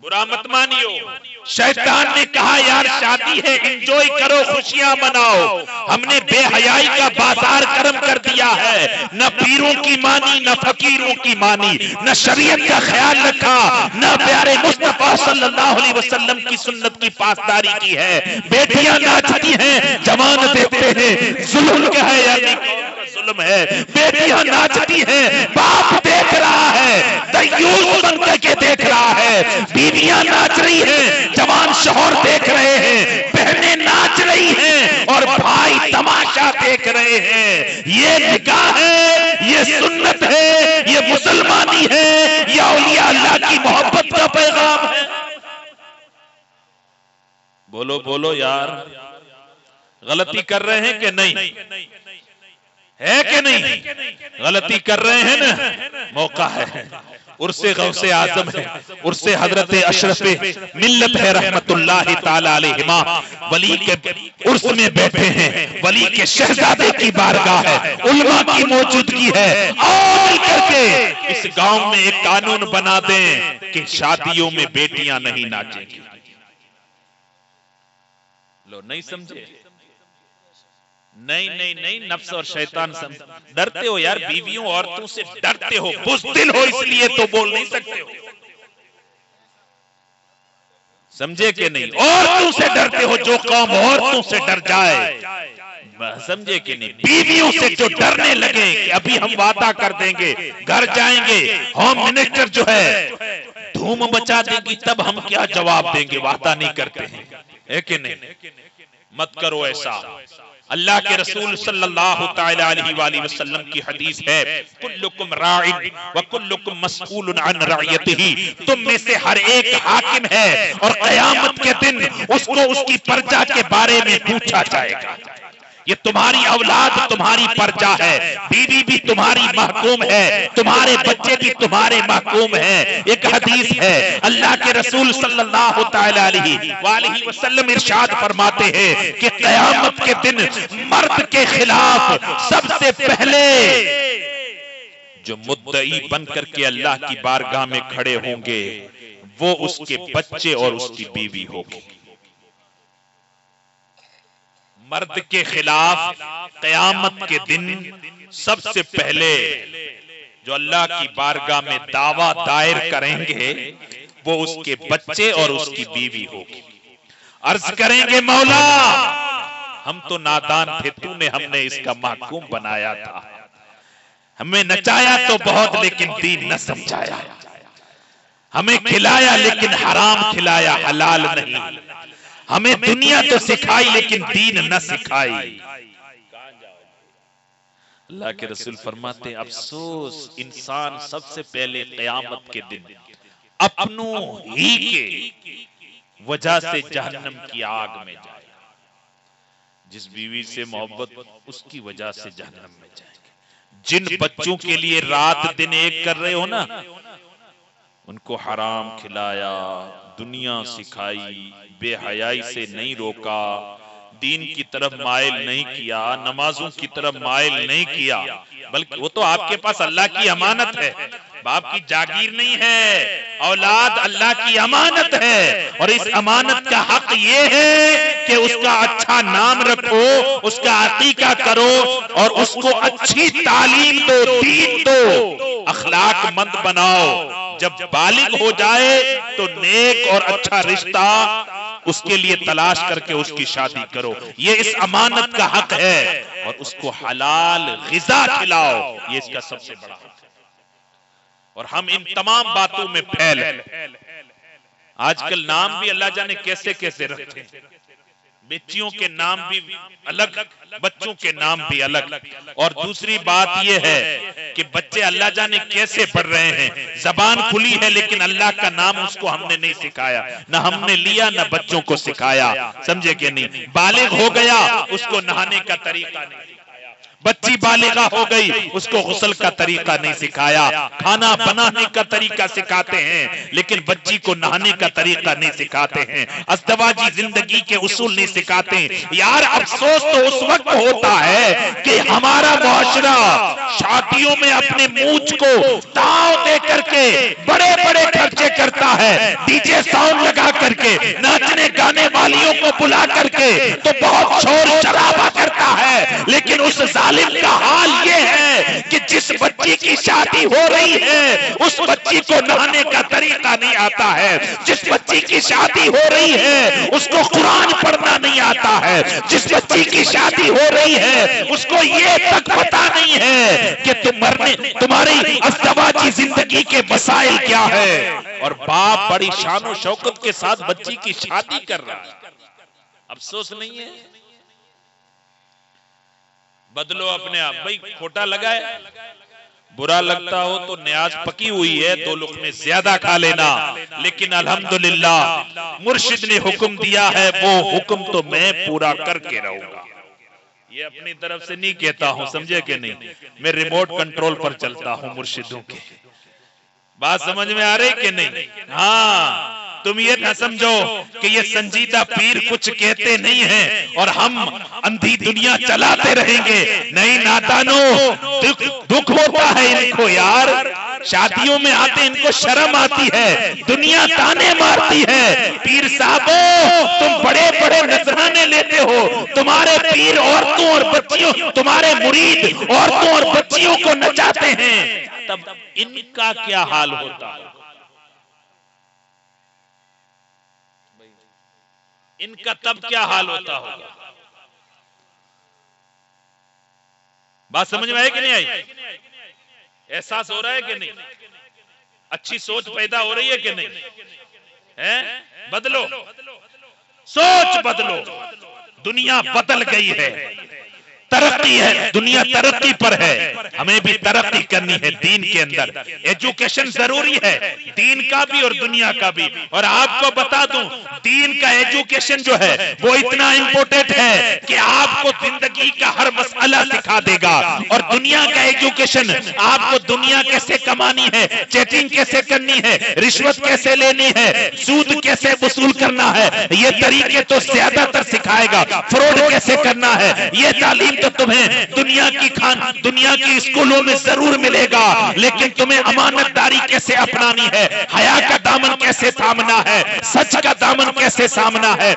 برا مت مانیو۔ شیطان نے کہا یار شادی ہے، انجوائے کرو، خوشیاں مناؤ، ہم نے بے حیائی کا بازار گرم کر دیا ہے، نہ پیروں کی مانی نہ فقیروں کی مانی، نہ شریعت کا خیال رکھا، نہ پیارے مصطفیٰ صلی اللہ علیہ وسلم کی سنت کی پاسداری کی ہے۔ بیٹیاں ناچتی ہیں، جوان دیکھتے ہیں، ظلم کیا ہے؟ یعنی ظلم ہے۔ بیٹیاں ناچتی ہیں، باپ دیکھ رہا ہے، دیوس بن کر کے دیکھ رہا ہے، بیویاں ناچ رہی ہیں، جوان شوہر دیکھ رہے ہیں، بہنیں ناچ رہی ہیں اور بھائی تماشا دیکھ رہے ہیں۔ یہ نکاح ہے، یہ سنت ہے، یہ مسلمانی ہے، یہ اولیاء اللہ کی محبت کا پیغام ہے۔ بولو بولو یار، غلطی کر رہے ہیں کہ نہیں؟ ہے کہ نہیں؟ غلطی کر رہے ہیں نا، موقع ہے، عرس غوث اعظم ہے، عرس حضرت اشرف ملت ہے رحمت اللہ تعالی علیہما، ولی کے عرس میں بیٹھے ہیں، ولی کے شہزادے کی بارگاہ ہے، علماء کی موجودگی ہے، اور مل کر کے اس گاؤں میں ایک قانون بنا دیں کہ شادیوں میں بیٹیاں نہیں ناچیں گی۔ لو نہیں سمجھے؟ نہیں نہیں نہیں، نفس اور شیطان ڈرتے ہو یار، بیویوں عورتوں سے ڈرتے ہو، بزدل ہو، اس لیے تو بول نہیں سکتے ہو، سمجھے کہ نہیں؟ عورتوں سے ڈرتے ہو، جو قوم عورتوں سے ڈر جائے، سمجھے کہ نہیں؟ بیویوں سے جو ڈرنے لگے کہ ابھی ہم وعدہ کر دیں گے، گھر جائیں گے، ہوم منسٹر جو ہے دھوم مچا دے گی، تب ہم کیا جواب دیں گے، وعدہ نہیں کرتے ہیں، ہے کہ نہیں؟ مت کرو ایسا۔ اللہ کے رسول صلی اللہ تعالی علیہ وآلہ وسلم کی حدیث ہے، کلکم راع وکلکم مسئول عن رعیتہ، تم میں سے ہر ایک حاکم ہے اور قیامت کے دن اس کو اس کی پرجا کے بارے میں پوچھا جائے گا۔ یہ تمہاری اولاد تمہاری پرجا ہے، بیوی بھی تمہاری محکوم ہے، تمہارے بچے بھی تمہارے محکوم ہیں۔ ایک حدیث ہے، اللہ کے رسول صلی اللہ تعالی علیہ وآلہ وسلم ارشاد فرماتے ہیں کہ قیامت کے دن مرد کے خلاف سب سے پہلے جو مدعی بن کر کے اللہ کی بارگاہ میں کھڑے ہوں گے وہ اس کے بچے اور اس کی بیوی ہوگی۔ مرد کے خلاف قیامت کے دن سب سے پہلے جو اللہ کی بارگاہ میں دعویٰ دائر کریں گے وہ اس کے بچے اور اس کی بیوی ہوگی۔ عرض کریں گے مولا ہم تو نادان تھے، تو نے ہم نے اس کا محکوم بنایا تھا، ہمیں نچایا تو بہت لیکن دین نہ سمجھایا، ہمیں کھلایا لیکن حرام کھلایا، حلال نہیں۔ ہمیں دنیا تو سکھائی لیکن دین نہ سکھائی۔ اللہ کے رسول فرماتے ہیں افسوس انسان سب سے پہلے قیامت کے دن اپنوں ہی کے وجہ سے جہنم کی آگ میں جائے گا۔ جس بیوی سے محبت اس کی وجہ سے جہنم میں جائے گا۔ جن بچوں کے لیے رات دن ایک کر رہے ہو نا، ان کو حرام کھلایا، دنیا سکھائی، بے حیائی سے نہیں روکا، دین کی طرف مائل نہیں کیا، نمازوں کی طرف مائل نہیں کیا، بلکہ وہ تو آپ کے پاس اللہ کی امانت ہے، باپ کی جاگیر نہیں ہے، اولاد اللہ کی امانت ہے، اور اس امانت کا حق یہ ہے کہ اس کا اچھا نام رکھو، اس کا عقیقہ کرو، اور اس کو اچھی تعلیم دو، دین دو، اخلاق مند بناؤ۔ جب بالغ ہو جائے تو نیک اور اچھا رشتہ اس کے لیے تلاش کر کے اس کی شادی کرو، یہ اس امانت کا حق ہے، اور اس کو حلال غذا کھلاؤ، یہ اس کا سب سے بڑا حق ہے۔ اور ہم ان تمام باتوں میں پھیل ہیں۔ آج کل نام بھی اللہ جانے کیسے کیسے رکھتے ہیں، بچیوں کے نام بھی الگ، بچوں کے نام بھی الگ، اور دوسری بات یہ ہے کہ بچے اللہ جانے کیسے پڑھ رہے ہیں، زبان کھلی ہے لیکن اللہ کا نام اس کو ہم نے نہیں سکھایا، نہ ہم نے لیا نہ بچوں کو سکھایا، سمجھے کہ نہیں؟ بالغ ہو گیا اس کو نہانے کا طریقہ نہیں سکھایا، بچی بالغہ ہو گئی اس کو غسل کا طریقہ نہیں سکھایا، کھانا بنانے کا طریقہ سکھاتے ہیں لیکن بچی کو نہانے کا طریقہ نہیں سکھاتے ہیں، ازدواجی زندگی کے اصول نہیں سکھاتے ہیں۔ یار افسوس تو اس وقت ہوتا ہے کہ ہمارا معاشرہ شادیوں میں اپنے مونچھ کو داؤ دے کر کے بڑے بڑے خرچے کرتا ہے، ڈی جے ساؤنڈ لگا کر کے، ناچنے گانے والیوں کو بلا کر کے تو بہت شور شرابہ کرتا ہے، لیکن اس ظالم کا حال یہ ہے کہ جس بچی کی شادی ہو رہی ہے اس بچی کو نہانے کا طریقہ نہیں آتا ہے، جس بچی کی شادی ہو رہی ہے اس کو قرآن پڑھنا نہیں آتا ہے، جس بچی کی شادی ہو رہی ہے اس کو یہ تک پتا نہیں ہے کہ تمہاری ازدواجی زندگی کے مسائل کیا ہے، اور باپ بڑی شان و شوکت کے ساتھ بچی کی شادی کر رہا ہے۔ افسوس نہیں ہے؟ بدلو اپنے آپ، بھائی کھوٹا لگا ہے، برا لگتا ہو تو نیاز پکی ہوئی ہے، 2 لقمے زیادہ کھا لینا، لیکن الحمدللہ مرشد نے حکم دیا ہے وہ حکم تو میں پورا کر کے رہوں گا۔ یہ اپنی طرف سے نہیں کہتا ہوں، سمجھے کہ نہیں؟ میں ریموٹ کنٹرول پر چلتا ہوں مرشدوں کے۔ بات سمجھ میں آ رہی کہ نہیں؟ ہاں، تم یہ نہ سمجھو کہ یہ سنجیدہ پیر کچھ کہتے نہیں ہیں اور ہم اندھی دنیا چلاتے رہیں گے، نہیں نادانو، دکھ ہوتا ہے ان کو یار، شادیوں میں آتے ان کو شرم آتی ہے، دنیا تانے مارتی ہے، پیر صاحبوں تم بڑے بڑے نذرانے لیتے ہو، تمہارے پیر عورتوں اور بچیوں، تمہارے مرید عورتوں اور بچیوں کو نچاتے ہیں، تب ان کا کیا حال ہوتا ہے؟ ان کا تب کیا حال ہوتا ہوگا؟ بات سمجھ میں آئی کہ نہیں آئی؟ احساس ہو رہا ہے کہ نہیں؟ اچھی سوچ پیدا ہو رہی ہے کہ نہیں؟ بدلو، سوچ بدلو، دنیا بدل گئی ہے، ترقی ہے، دنیا ترقی پر ہے، ہمیں بھی ترقی کرنی ہے دین کے اندر، ایجوکیشن ضروری ہے، دین کا بھی اور دنیا کا بھی، اور آپ کو بتا دوں دین کا ایجوکیشن جو ہے وہ اتنا امپورٹنٹ ہے کہ آپ کو زندگی کا ہر مسئلہ سکھا دے گا، اور دنیا کا ایجوکیشن آپ کو دنیا کیسے کمانی ہے، چیٹنگ کیسے کرنی ہے، رشوت کیسے لینی ہے، سود کیسے وصول کرنا ہے، یہ طریقے تو زیادہ تر سکھائے گا، فراڈ کیسے کرنا ہے، یہ تعلیم تو تمہیں دنیا کی اسکولوں میں ضرور ملے گا، لیکن تمہیں امانت داری کیسے اپنانی ہے، حیا کا دامن کیسے تھامنا ہے, سچ کا دامن کیسے تھامنا ہے,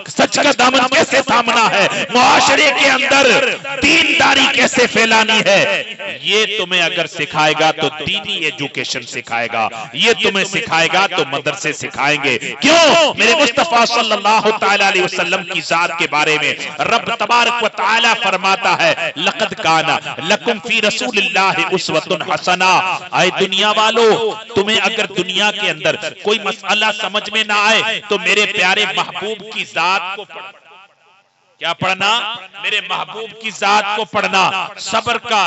سچ کا دامن کیسے تھامنا ہے, معاشرے کے اندر دینداری کیسے پھیلانی ہے, یہ تمہیں اگر سکھائے گا تو دینی ایجوکیشن سکھائے گا, یہ تمہیں سکھائے گا تو مدرسے سکھائیں گے. کیوں؟ میرے مصطفیٰ صلی اللہ تعالی علیہ وسلم کی ذات کے بارے میں رب تبارک و تعالی فرماتا ہے لقد کان لکم فی رسول اللہ اسوۃ حسنہ. اے دنیا والو, تمہیں اگر دنیا کے اندر کوئی مسئلہ سمجھ میں نہ آئے تو میرے پیارے محبوب کی ذات کو پڑھنا. کیا پڑھنا؟ میرے محبوب کی ذات کو پڑھنا. صبر کا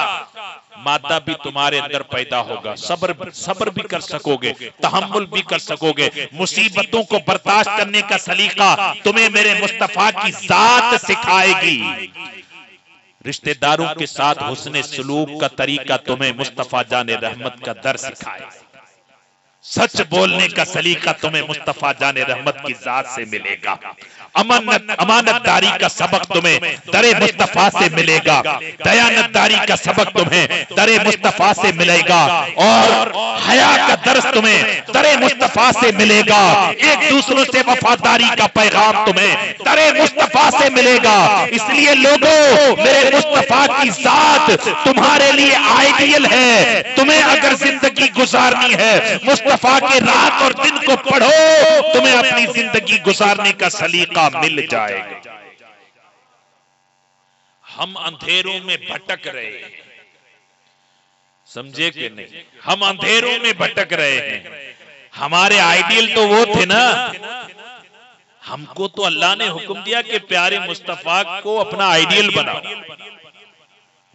مادہ بھی تمہارے اندر پیدا ہوگا, صبر بھی کر سکو گے, تحمل بھی کر سکو گے, مصیبتوں کو برداشت کرنے کا سلیقہ تمہیں میرے مصطفیٰ کی ذات سکھائے گی. رشتہ داروں کے ساتھ حسن سلوک کا طریقہ تمہیں مصطفیٰ جان رحمت کا در سکھائے گا. سچ بولنے کا سلیقہ تمہیں مصطفیٰ جان رحمت کی ذات سے ملے گا. امانت داری کا سبق تمہیں در مصطفیٰ سے ملے گا. دیانت داری کا سبق تمہیں در مصطفیٰ سے ملے گا. اور حیا کا درس تمہیں در مصطفیٰ سے ملے گا. ایک دوسروں سے وفاداری کا پیغام تمہیں در مصطفیٰ سے ملے گا. اس لیے لوگوں, میرے مصطفیٰ کی ذات تمہارے لیے آئیڈیل ہے. تمہیں اگر زندگی گزارنی ہے مصطفیٰ کے رات اور دن کو پڑھو, تمہیں اپنی زندگی گزارنے کا سلیقہ مل جائے گا. ہم اندھیروں میں بھٹک رہے ہیں, سمجھے کہ نہیں؟ ہم اندھیروں میں بھٹک رہے ہیں. ہمارے آئیڈیل تو وہ تھے نا, ہم کو تو اللہ نے حکم دیا کہ پیارے مصطفیٰ کو اپنا آئیڈیل بناؤ.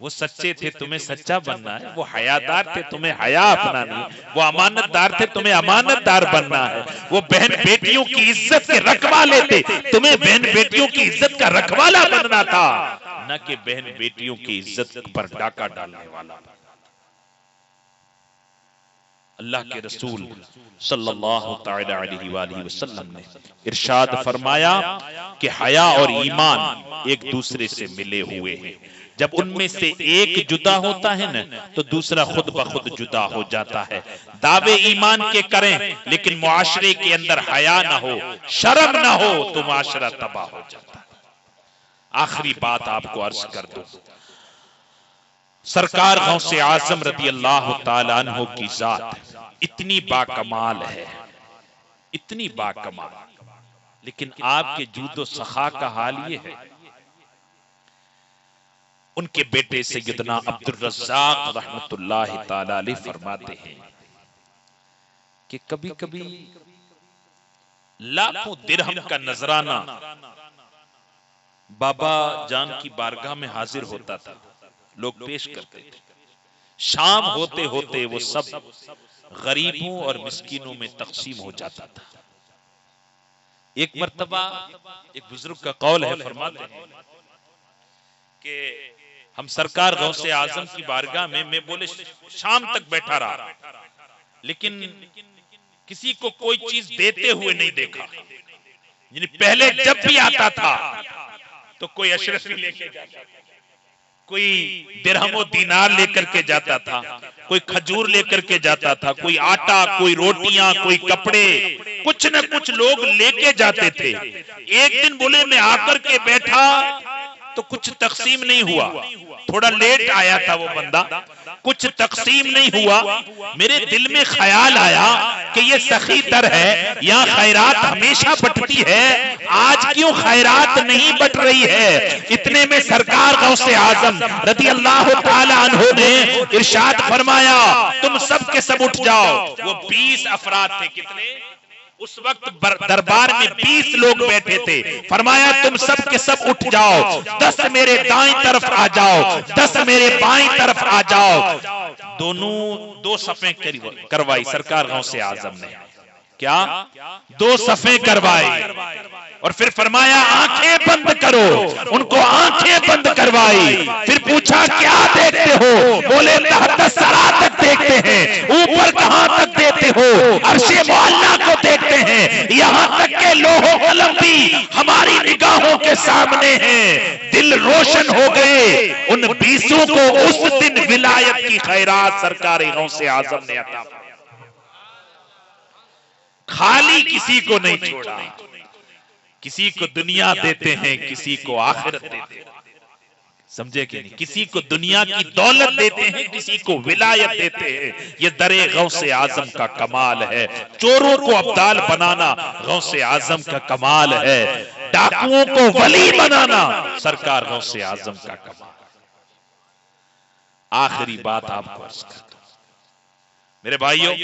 وہ سچے تھے, تمہیں سچا بننا ہے. وہ حیادار تھے, تمہیں حیا اپنانی ہے. وہ امانت دار تھے, تمہیں امانت دار بننا ہے. وہ بہن بیٹیوں کی عزت کے رکھوالے تھے, تمہیں بہن بیٹیوں کی عزت کا رکھوالا بننا تھا, نہ کہ بہن بیٹیوں کی عزت پر ڈاکہ ڈالنے والا. اللہ کے رسول صلی اللہ تعالی علیہ وآلہ وسلم نے ارشاد فرمایا کہ حیا اور ایمان ایک دوسرے سے ملے ہوئے ہیں. جب ان میں سے ایک جدا ہوتا ہے نا تو دوسرا خود بخود جدا ہو جاتا ہے. دعوے ایمان کے کریں لیکن معاشرے کے اندر حیا نہ ہو, شرم نہ ہو تو معاشرہ تباہ ہو جاتا ہے. آخری بات آپ کو عرض کر دوں, سرکار غوث اعظم رضی اللہ تعالیٰ عنہ کی ذات اتنی باکمال ہے, اتنی باکمال, لیکن آپ کے جود و سخا کا حال یہ ہے. ان کے بیٹے سیدنا عبد الرزاق رحمت اللہ تعالی علیہ فرماتے ہیں کہ کبھی کبھی لاکھوں درہم کا نذرانہ بابا جان کی بارگاہ میں حاضر ہوتا تھا, لوگ پیش کرتے تھے. شام ہوتے ہوتے وہ سب غریبوں اور مسکینوں میں تقسیم ہو جاتا تھا. ایک مرتبہ ایک بزرگ کا قول ہے, فرماتے ہیں کہ ہم سرکار غوث اعظم کی بارگاہ میں بولے شام تک بیٹھا رہا, لیکن کسی کو کوئی چیز دیتے ہوئے نہیں دیکھا. یعنی پہلے جب بھی آتا تھا تو کوئی اشرفی لے کے جاتا تھا, کوئی درہم و دینار لے کر کے جاتا تھا, کوئی کھجور لے کر کے جاتا تھا, کوئی آٹا, کوئی روٹیاں, کوئی کپڑے, کچھ نہ کچھ لوگ لے کے جاتے تھے. ایک دن بولے میں آ کر کے بیٹھا تو کچھ تقسیم نہیں ہوا. تھوڑا لیٹ آیا تھا وہ بندہ, کچھ تقسیم نہیں ہوا. میرے دل میں خیال آیا کہ یہ سخی در ہے, یہاں خیرات ہمیشہ بٹتی ہے, آج کیوں خیرات نہیں بٹ رہی ہے. اتنے میں سرکار غوث اعظم رضی اللہ تعالی عنہ نے ارشاد فرمایا تم سب کے سب اٹھ جاؤ. وہ 20 افراد تھے. کتنے؟ اس وقت دربار میں 20 لوگ بیٹھے تھے. فرمایا تم سب کے سب اٹھ جاؤ, 10 میرے دائیں طرف آ جاؤ, 10 میرے بائیں طرف آ جاؤ. دونوں 2 صفیں کروائی سرکار غوث اعظم نے. کیا 2 صفیں کروائی اور پھر فرمایا آنکھیں بند کرو. ان کو آنکھیں بند کروائی. پھر پوچھا کیا دیکھتے ہو؟ بولے تحت الثری تک دیکھتے ہیں. اوپر کہاں تک دیکھتے ہو؟ عرش معلیٰ کو دیکھتے ہیں. یہاں تک کہ لوح و قلم بھی ہماری نگاہوں کے سامنے ہیں. دل روشن ہو گئے. ان 20 کو اس دن ولایت کی خیرات سرکار غوث اعظم نے عطا فرمائی. خالی کسی کو نہیں چھوڑا. کسی کو دنیا دیتے ہیں, کسی کو آخرت دیتے ہیں. سمجھے کہ نہیں؟ کسی کو دنیا کی دولت دیتے ہیں, کسی کو ولایت دیتے ہیں. یہ در غوث اعظم کا کمال ہے. چوروں کو ابدال بنانا غوث اعظم کا کمال ہے. ڈاکوؤں کو ولی بنانا سرکار غوث اعظم کا کمال. آخری بات آپ کو عرض کرتا ہوں میرے بھائیوں,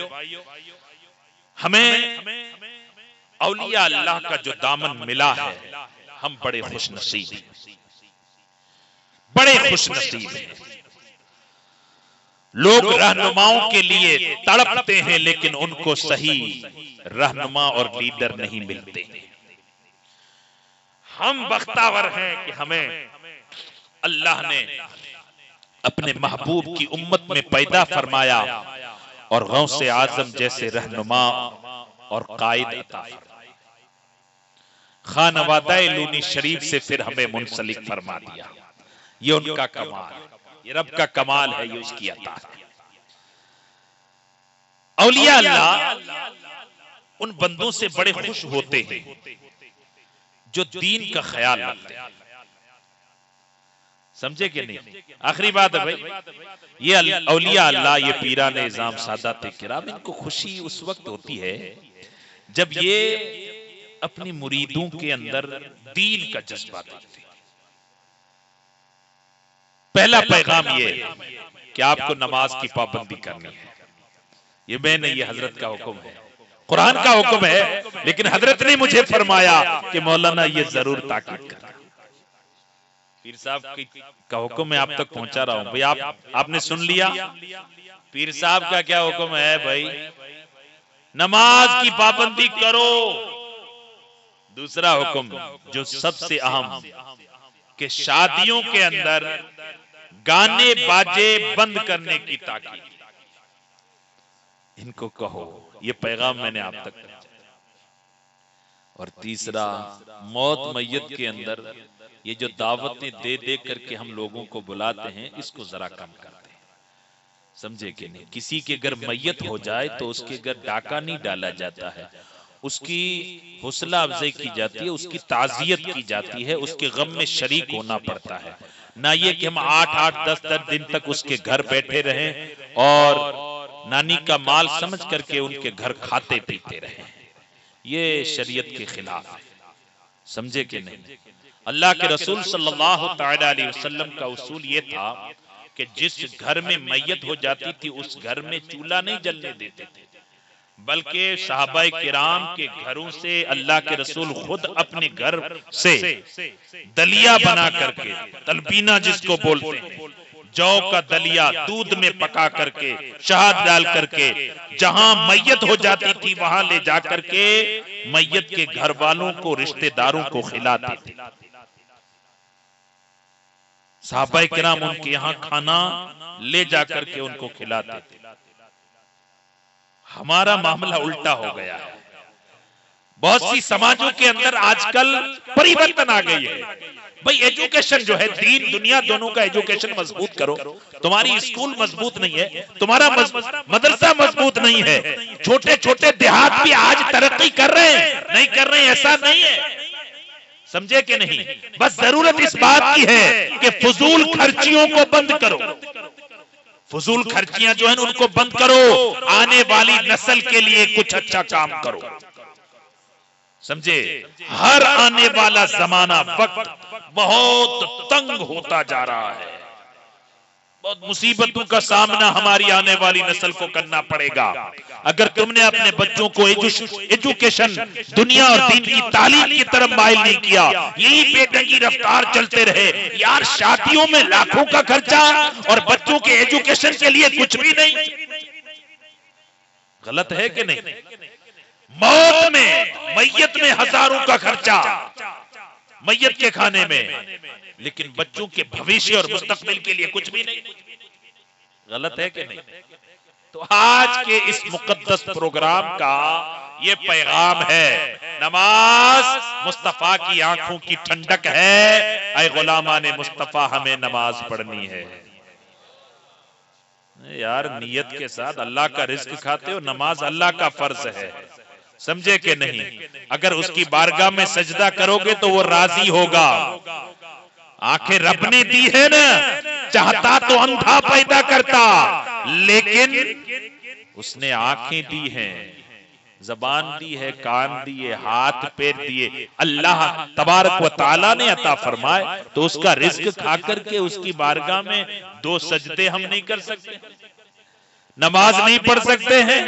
ہمیں اولیاء اللہ کا جو دامن ملا ہے, ہم بڑے خوش نصیب ہیں, بڑے خوش نصیب ہیں. لوگ رہنماؤں کے لیے تڑپتے ہیں لیکن ان کو صحیح رہنما اور لیڈر نہیں ملتے. ہم بختور ہیں کہ ہمیں اللہ نے اپنے محبوب کی امت میں پیدا فرمایا اور غوث اعظم جیسے رہنما اور قائد عطا فرمایا. خانوادہ لونی شریف سے پھر ہمیں منسلک فرما دیا. یہ ان کا کمال, یہ رب کا کمال ہے, یہ اس کی عطا ہے. اولیاء اللہ ان بندوں سے بڑے خوش ہوتے ہیں جو دین کا خیال رکھتے ہیں. سمجھے کہ نہیں؟ آخری بات ہے بھائی, یہ اولیاء اللہ, یہ پیران اعظام سادات کرام, ان کو خوشی اس وقت ہوتی ہے جب یہ اپنی مریدوں کے اندر دین کا جذبہ دیتے ہیں. پہلا پیغام یہ کہ آپ کو نماز کی پابندی کرنی ہے. یہ میں نہیں, یہ حضرت کا حکم ہے, قرآن کا حکم ہے, لیکن حضرت نے مجھے فرمایا کہ مولانا یہ ضرور تاکید کرنا. پیر صاحب کا حکم میں آپ تک پہنچا رہا ہوں بھئی. آپ نے سن لیا پیر صاحب کا کیا حکم ہے بھائی؟ نماز کی پابندی کرو. دوسرا حکم جو سب سے اہم, کہ شادیوں کے اندر گانے باجے بند کرنے کی تاکید. ان کو کہو, یہ پیغام میں نے آپ تک پہنچایا. اور تیسرا, موت میت کے اندر یہ جو دعوتیں دے دے کر کے ہم لوگوں کو بلاتے ہیں, اس کو ذرا کم کرتے ہیں. سمجھے کہ نہیں؟ کسی کے گھر میت ہو جائے تو اس کے گھر ڈاکہ نہیں ڈالا جاتا ہے, اس کی حوصلہ افزائی کی جاتی ہے, اس کی تعزیت کی جاتی ہے, اس کے غم میں شریک ہونا پڑتا ہے. نہ یہ کہ ہم 8-10 دن تک اس کے گھر بیٹھے رہیں اور نانی کا مال سمجھ کر کے ان کے گھر کھاتے پیتے رہیں. یہ شریعت کے خلاف ہے. سمجھے کہ نہیں؟ اللہ کے رسول صلی اللہ تعالی علیہ وسلم کا اصول یہ تھا کہ جس گھر میں میت ہو جاتی تھی اس گھر میں چولہا نہیں جلنے دیتے تھے, بلکہ صحابہ کرام کے گھروں سے اللہ کے رسول خود اپنے گھر سے دلیا بنا کر کے, تلبینہ جس کو بولتے ہیں, جو کا دلیا دودھ میں پکا کر کے شہد ڈال کر کے جہاں میت ہو جاتی تھی وہاں لے جا کر کے میت کے گھر والوں کو, رشتہ داروں کو کھلاتے تھے. صحابہ کرام ان کے یہاں کھانا لے جا کر کے ان کو کھلاتے تھے. ہمارا معاملہ الٹا ہو گیا ہے. بہت سی سماجوں کے اندر آج کل پریورتن آ گئی ہے. بھئی ایجوکیشن جو ہے, دین دنیا دونوں کا ایجوکیشن مضبوط کرو. تمہاری اسکول مضبوط نہیں ہے, تمہارا مدرسہ مضبوط نہیں ہے. چھوٹے چھوٹے دیہات بھی آج ترقی کر رہے ہیں, نہیں کر رہے ہیں ایسا نہیں ہے. سمجھے کہ نہیں؟ بس ضرورت اس بات کی ہے کہ فضول خرچیوں کو بند کرو. فضول خرچیاں جو ہیں ان کو بند کرو, آنے والی نسل کے لیے کچھ اچھا کام کرو. سمجھے؟ ہر آنے والا زمانہ وقت بہت تنگ ہوتا جا رہا ہے. بہت مصیبتوں کا سامنا ہماری آنے والی نسل کو کرنا پڑے گا. اگر تم نے اپنے بچوں کو ایجوکیشن, دنیا اور دین کی تعلیم کی طرف مائل نہیں کیا, یہی بے ڈنگی رفتار چلتے رہے, یار شادیوں میں لاکھوں کا خرچہ اور بچوں کے ایجوکیشن کے لیے کچھ بھی نہیں. غلط ہے کہ نہیں؟ موت میں, میت میں ہزاروں کا خرچہ میت کے کھانے میں, لیکن بچوں کے بھویشیہ اور مستقبل کے لیے کچھ بھی نہیں. غلط ہے کہ نہیں؟ تو آج کے اس مقدس پروگرام کا یہ پیغام ہے, نماز مصطفیٰ کی آنکھوں کی ٹھنڈک ہے. اے غلامان مصطفیٰ ہمیں نماز پڑھنی ہے. یار نیت کے ساتھ اللہ کا رزق کھاتے ہو, نماز اللہ کا فرض ہے. سمجھے کہ نہیں؟ اگر اس کی بارگاہ میں سجدہ کرو گے تو وہ راضی ہوگا. آنکھیں رب نے دی ہے نا، چاہتا تو اندھا پیدا کرتا، لیکن اس نے آنکھیں دی ہیں، زبان دی ہے، کان دیے، ہاتھ پیر دیے، اللہ تبارک و تعالی نے عطا فرمائے، تو اس کا رزق کھا کر کے اس کی بارگاہ میں 2 سجدے ہم نہیں کر سکتے، نماز نہیں پڑھ سکتے ہیں؟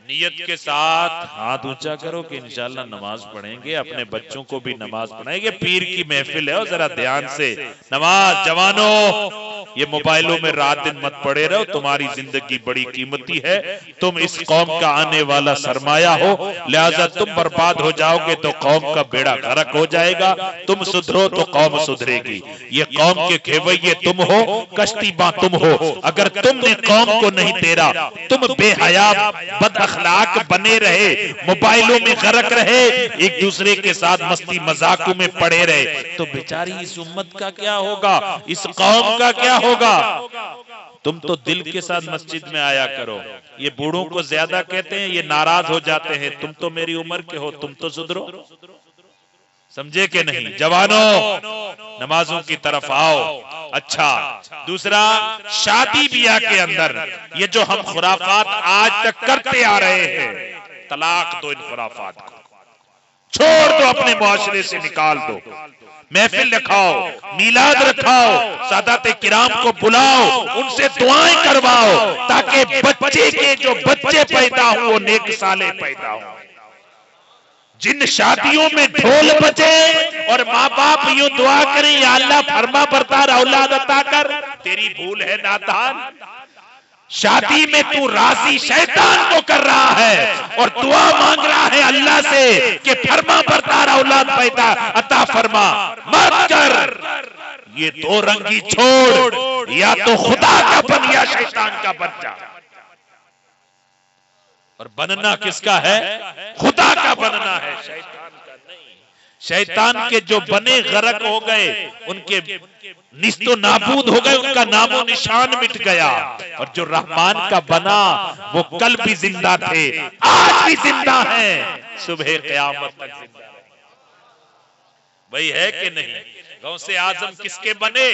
نیت کے ساتھ ہاتھ اونچا کرو کہ انشاءاللہ نماز پڑھیں گے، اپنے بچوں کو بھی نماز پڑھائیں گے. پیر کی محفل ہے، ذرا دھیان سے نماز. جوانوں، یہ موبائلوں میں رات دن مت پڑے رہو، تمہاری زندگی بڑی قیمتی ہے، تم اس قوم کا آنے والا سرمایہ ہو، لہذا تم برباد ہو جاؤ گے تو قوم کا بیڑا غرق ہو جائے گا، تم سدھرو تو قوم سدھرے گی. یہ قوم کے کھیویے تم ہو، کشتی باں تم ہو، اگر تم نے قوم کو نہیں تیرا، تم بے حیا بد اخلاق بنے رہے، موبائلوں میں غرق رہے، ایک دوسرے کے ساتھ مستی مذاقوں میں پڑے رہے، تو بیچاری اس امت کا کیا ہوگا، اس قوم کا کیا ہوگا؟ تم تو دل کے ساتھ مسجد میں آیا کرو. یہ بوڑھوں کو زیادہ کہتے ہیں، یہ ناراض ہو جاتے ہیں، تم تو میری عمر کے ہو، تم تو سدھرو. سمجھے کہ نہیں؟ جوانوں، نمازوں کی طرف آؤ. اچھا، دوسرا، شادی بیاہ کے اندر یہ جو ہم خرافات آج تک کرتے آ رہے ہیں، طلاق دو ان خرافات کو، چھوڑ دو، اپنے معاشرے سے نکال دو. محفل رکھاؤ، میلاد رکھاؤ، سادات کرام کو بلاؤ، ان سے دعائیں کرواؤ، تاکہ بچے کے جو بچے پیدا ہوں وہ نیک صالح پیدا ہوں. جن شادیوں میں ڈھول بجے اور ماں باپ یوں دعا کریں، یا اللہ فرما بردار اولاد عطا کر، تیری بھول ہے نادان. شادی میں تو راضی شیطان کو کر رہا ہے اور دعا مانگ رہا ہے اللہ سے کہ فرما بردار اولاد پیدا عطا فرما. مت کر. یہ 2 رنگی چھوڑ، یا تو خدا کا بن یا شیطان کا بن جا. اور بننا کس کا ہے؟ خدا کا بننا ہے، شیطان کا نہیں. شیطان کے جو بنے غرق ہو گئے، ان کے نیست و نابود ہو گئے، ان کا نام و نشان مٹ گیا. اور جو رحمان کا بنا وہ کل بھی زندہ تھے، آج بھی زندہ ہیں، صبح قیامت تک زندہ رہیں. وہی ہے کہ نہیں؟ غوث اعظم کس کے بنے؟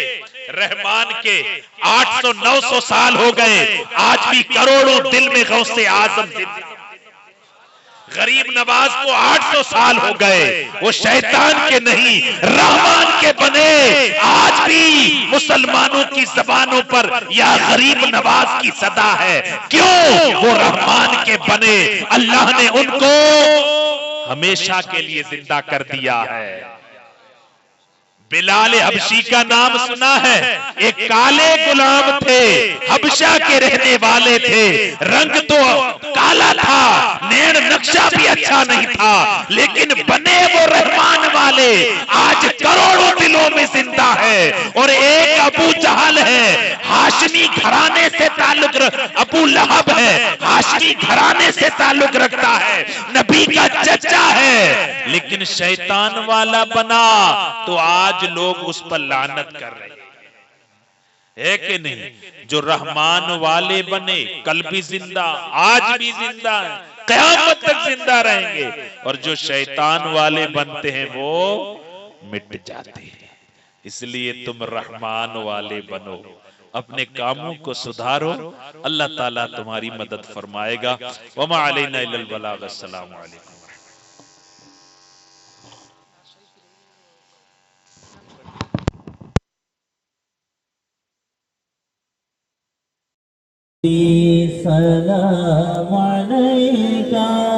رحمان کے. 800-900 سال ہو گئے، آج بھی کروڑوں دل میں غوث اعظم زندہ. غریب نواز کو 800 سال ہو گئے، وہ شیطان کے نہیں رحمان کے بنے. آج بھی مسلمانوں کی زبانوں پر یا غریب نواز کی صدا ہے. کیوں؟ وہ رحمان کے بنے. اللہ نے ان کو ہمیشہ کے لیے زندہ کر دیا ہے. بلال حبشی کا نام سنا ہے؟ ایک کالے غلام تھے، حبشہ کے رہنے والے تھے، رنگ تو کالا تھا، نین نقشہ بھی اچھا نہیں تھا، لیکن بنے وہ رحمان والے. آج کروڑوں دلوں میں زندہ ہے. اور ایک ابو جہل ہے، ہاشمی گھرانے سے تعلق ابو لہب ہے، ہاشمی گھرانے سے تعلق رکھتا ہے، نبی کا چچا ہے، لیکن شیطان والا بنا تو آج لوگ اس پر لعنت کر رہے ہیں کہ نہیں؟ جو رحمان والے بنے، کل بھی زندہ، آج بھی زندہ ہیں، قیامت تک زندہ رہیں گے. اور جو شیطان والے بنتے ہیں وہ مٹ جاتے ہیں. اس لیے تم رحمان والے بنو، اپنے کاموں کو سدھارو، اللہ تعالیٰ تمہاری مدد فرمائے گا. وما علینا الا البلاغ. السلام علیکم. سلام علیکہ